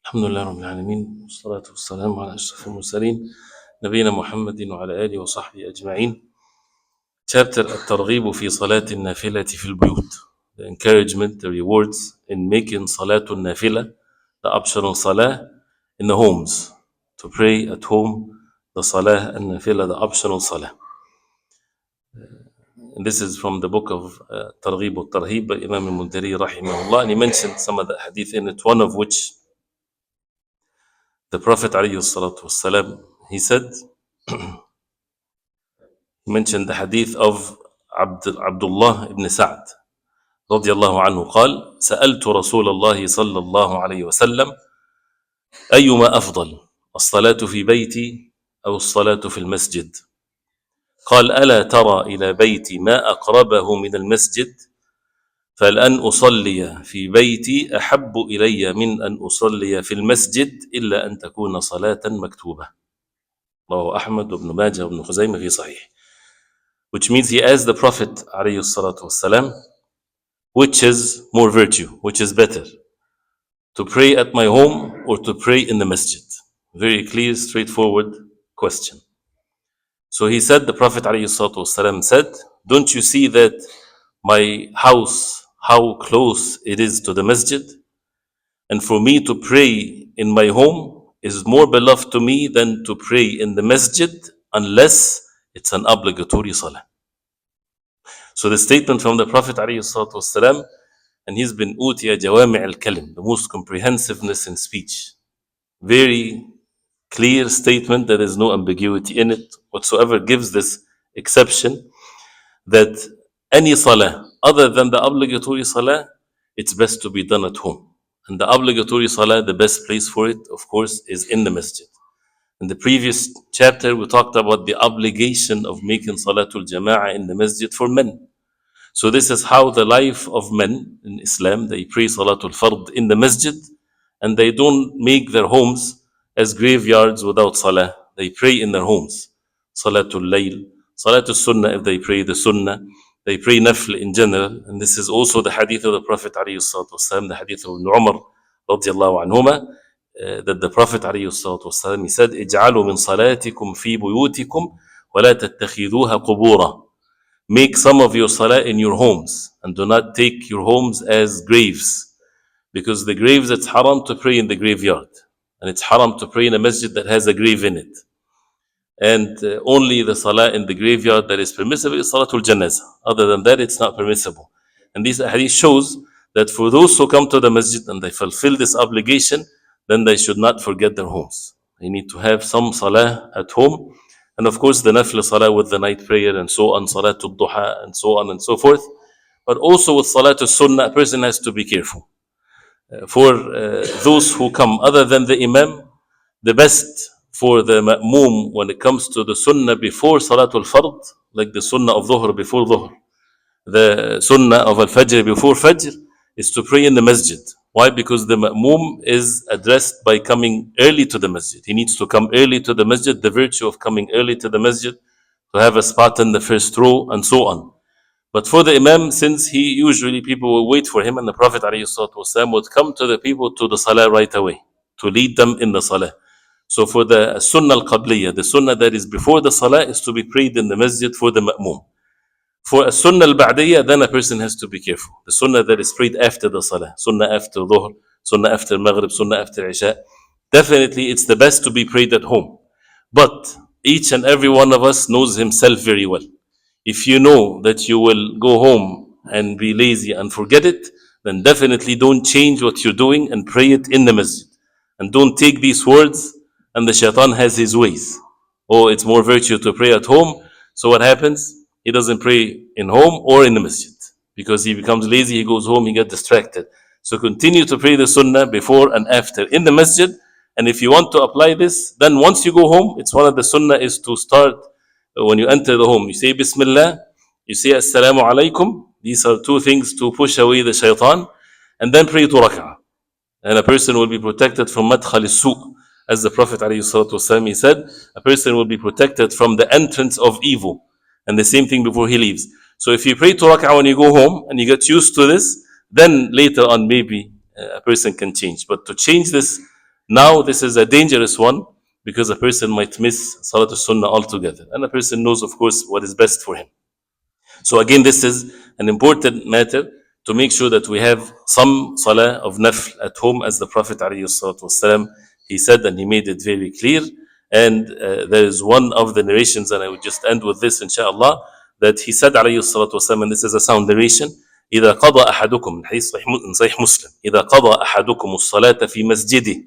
الحمد لله رب العالمين والصلاة والسلام على أشرف المرسلين نبينا محمد وعلى آله وصحبه أجمعين. Chapter الترغيب في صلاة النافلة في البيوت. The encouragement, the rewards in making صلاة النافلة, the optional salah in the homes. To pray at home, the salah النافلة, the optional salah. And this is from the book of Targhib al-Tarhib by Imam al-Mundiri rahimahullah. And he mentioned some of the hadith in it, one of which the Prophet alayhi salatu wasalam, he said, he mentioned the hadith of Abdullah ibn Sa'd رضي الله عنه قال سألت رسول الله صلى الله عليه وسلم أيما أفضل الصلاة في بيتي أو الصلاة في المسجد قال ألا ترى إلى بيتي ما أقربه من المسجد فلأن أصلي في بيتي أحب إلي من أن أصلي في المسجد إلا أن تكون صلاة مكتوبة. رواه أحمد وابن ماجه وابن خزيمة في صحيح. Which means he asked the Prophet عليه الصلاة والسلام, which is more virtue, which is better, to pray at my home or to pray in the masjid? Very clear, straightforward question. So he said, the Prophet عليه الصلاة والسلام said, don't you see that my house, how close it is to the masjid? And for me to pray in my home is more beloved to me than to pray in the masjid unless it's an obligatory salah. So the statement from the Prophet ﷺ, and he's been utiya jawami' al-kalim, the most comprehensiveness in speech. Very clear statement, there is no ambiguity in it whatsoever, gives this exception that any salah other than the obligatory salah, it's best to be done at home. And the obligatory salah, the best place for it, of course, is in the masjid. In the previous chapter, we talked about the obligation of making Salatul Jama'ah in the masjid for men. So this is how the life of men in Islam, they pray Salatul Fard in the masjid, and they don't make their homes as graveyards without salah. They pray in their homes. Salatul Layl, Salatul Sunnah if they pray the Sunnah, they pray Nafl in general. And this is also the hadith of the Prophet ﷺ, the hadith of Ibn Umar radiallahu anhuma, that the Prophet ﷺ, he said, اجعلوا من صلاتكم في بيوتكم ولا تتخذوها قبورا. Make some of your salah in your homes and do not take your homes as graves, because the graves, it's haram to pray in the graveyard, and it's haram to pray in a masjid that has a grave in it. And only the salah in the graveyard that is permissible is Salatul Janazah. Other than that, it's not permissible. And this hadith shows that for those who come to the masjid and they fulfill this obligation, then they should not forget their homes. They need to have some salah at home. And of course, the nafil salah with the night prayer and so on, Salatul Duha and so on and so forth. But also with Salatul Sunnah, a person has to be careful. For those who come other than the Imam, the best for the ma'moom when it comes to the Sunnah before Salatul Fard, like the Sunnah of Dhuhr before Dhuhr, the Sunnah of Al-Fajr before Fajr, is to pray in the masjid. Why? Because the ma'moom is addressed by coming early to the masjid. He needs to come early to the masjid, the virtue of coming early to the masjid, to have a spot in the first row and so on. But for the Imam, since he usually people will wait for him, and the Prophet ﷺ would come to the people to the salah right away, to lead them in the salah. So for the Sunnah al-Qabliyah, the Sunnah that is before the salah, is to be prayed in the masjid for the ma'moom. For a Sunnah al-Ba'diyah, then a person has to be careful. The Sunnah that is prayed after the Salah, Sunnah after Dhuhr, Sunnah after Maghrib, Sunnah after Isha, definitely it's the best to be prayed at home. But each and every one of us knows himself very well. If you know that you will go home and be lazy and forget it, then definitely don't change what you're doing and pray it in the masjid. And don't take these words, and the shaitan has his ways. Oh, it's more virtue to pray at home. So what happens? He doesn't pray in home or in the masjid, because he becomes lazy, he goes home, he gets distracted. So continue to pray the sunnah before and after in the masjid. And if you want to apply this, then once you go home, it's one of the sunnah is to start, when you enter the home, you say Bismillah, you say Assalamu alaikum. These are two things to push away the shaitan, and then pray 2 rak'ah. And a person will be protected from madkhal al-su'. As the Prophet ﷺ, he said, a person will be protected from the entrance of evil. And the same thing before he leaves. So if you pray 2 rak'ah when you go home and you get used to this, then later on maybe a person can change. But to change this Now, this is a dangerous one because a person might miss Salat al-Sunnah altogether. And a person knows, of course, what is best for him. So again, this is an important matter to make sure that we have some salah of nafl at home, as the Prophet ﷺ, he said, and he made it very clear. And there is one of the narrations, and I would just end with this, inshallah, that he said, ﷺ, and this is a sound narration, إذا قضى أحدكم, صحيح Muslim, إذا قضى أحدكم الصلاة في مسجده,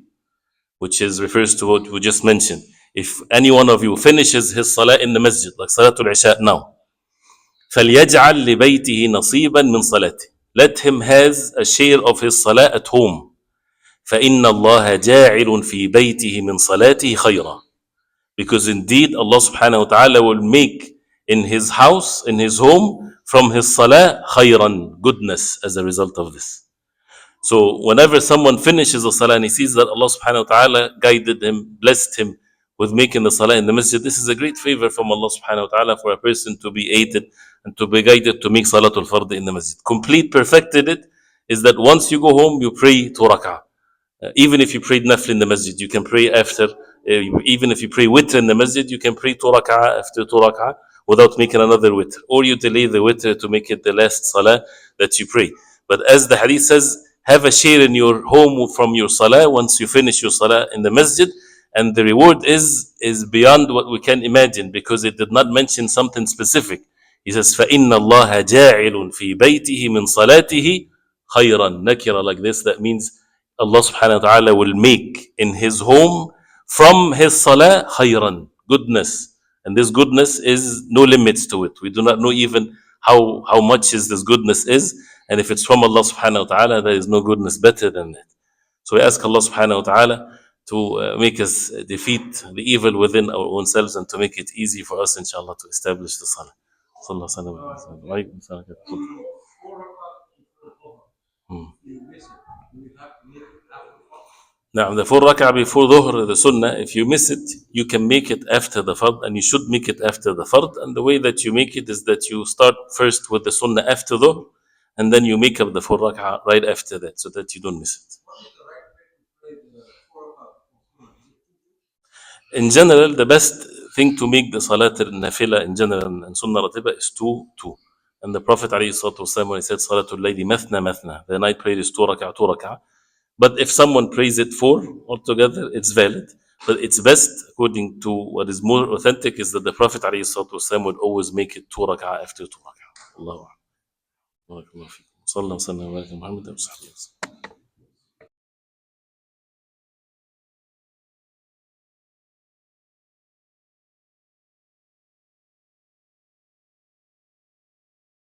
which is refers to what we just mentioned. If any one of you finishes his salah in the masjid, like Salatul Isha now, فَلْيَجْعَلْ لِبَيْتِهِ نَصِيبًا مِنْ صَلَاتِهِ, let him has a share of his salah at home. فَإِنَّ اللَّهَ جَاعِلٌ فِي بَيْتِهِ مِنْ صَلَاتِهِ خَيْرًا, because indeed Allah subhanahu wa ta'ala will make in his house, in his home, from his salah khayran, goodness, as a result of this. So whenever someone finishes the salah and he sees that Allah subhanahu wa ta'ala guided him, blessed him with making the salah in the masjid, this is a great favor from Allah subhanahu wa ta'ala for a person to be aided and to be guided to make salatul fard in the masjid. Complete perfected it is that once you go home, you pray 2 rak'ah. Even if you prayed nafl in the masjid, you can pray after. Even if you pray witr in the masjid, you can pray 2 rak'ah after 2 rak'ah without making another witr. Or you delay the witr to make it the last salah that you pray. But as the hadith says, have a share in your home from your salah once you finish your salah in the masjid. And the reward is beyond what we can imagine, because it did not mention something specific. He says, فَإِنَّ اللَّهَ جَاعِلٌ فِي بَيْتِهِ مِنْ صَلَاتِهِ خَيْرًا, nakira, like this. That means Allah subhanahu wa ta'ala will make in his home from his salah khayran, goodness. And this goodness is no limits to it. We do not know even how much is this goodness is. And if it's from Allah subhanahu wa ta'ala, there is no goodness better than that. So we ask Allah subhanahu wa ta'ala to make us defeat the evil within our own selves and to make it easy for us, inshallah, to establish the salah. Sallallahu alaihi wasallam. Now, the 4 rak'ah before dhuhr, the sunnah, if you miss it, you can make it after the fard, and you should make it after the fard. And the way that you make it is that you start first with the sunnah after dhuhr, and then you make up the 4 rak'ah right after that, so that you don't miss it. In general, the best thing to make the salat al-nafila in general and sunnah ratiba is 2. And the Prophet ﷺ, when he said salatul layli mathna mathna, the night prayer is 2 rak'ah, 2 rak'ah. But if someone prays it 4 altogether, it's valid. But it's best, according to what is more authentic, is that the Prophet ﷺ would always make it 2 rak'ah after 2 rak'ah. Allahu Akbar. Barakallahu feekum. Sallallahu alaihi wa sallam.